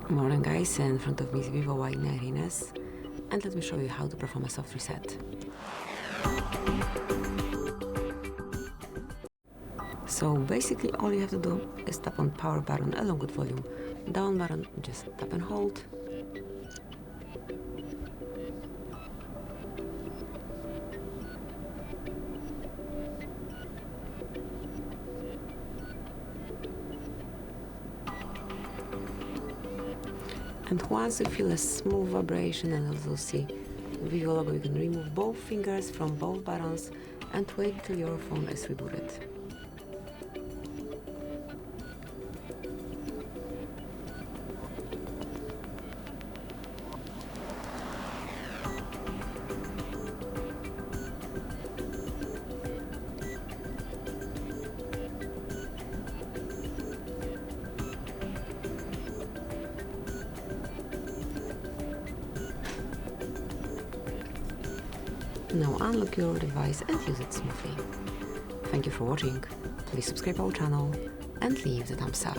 Morning guys, in front of me is VIVO Y19s, and let me show you how to perform a soft reset. So basically all you have to do is tap on power button along with volume down button, just tap and hold. And once you feel a smooth vibration and also see Vivo logo, you can remove both fingers from both buttons and wait till your phone is rebooted. Now unlock your device and use it smoothly. Thank you for watching, please subscribe our channel and leave the thumbs up.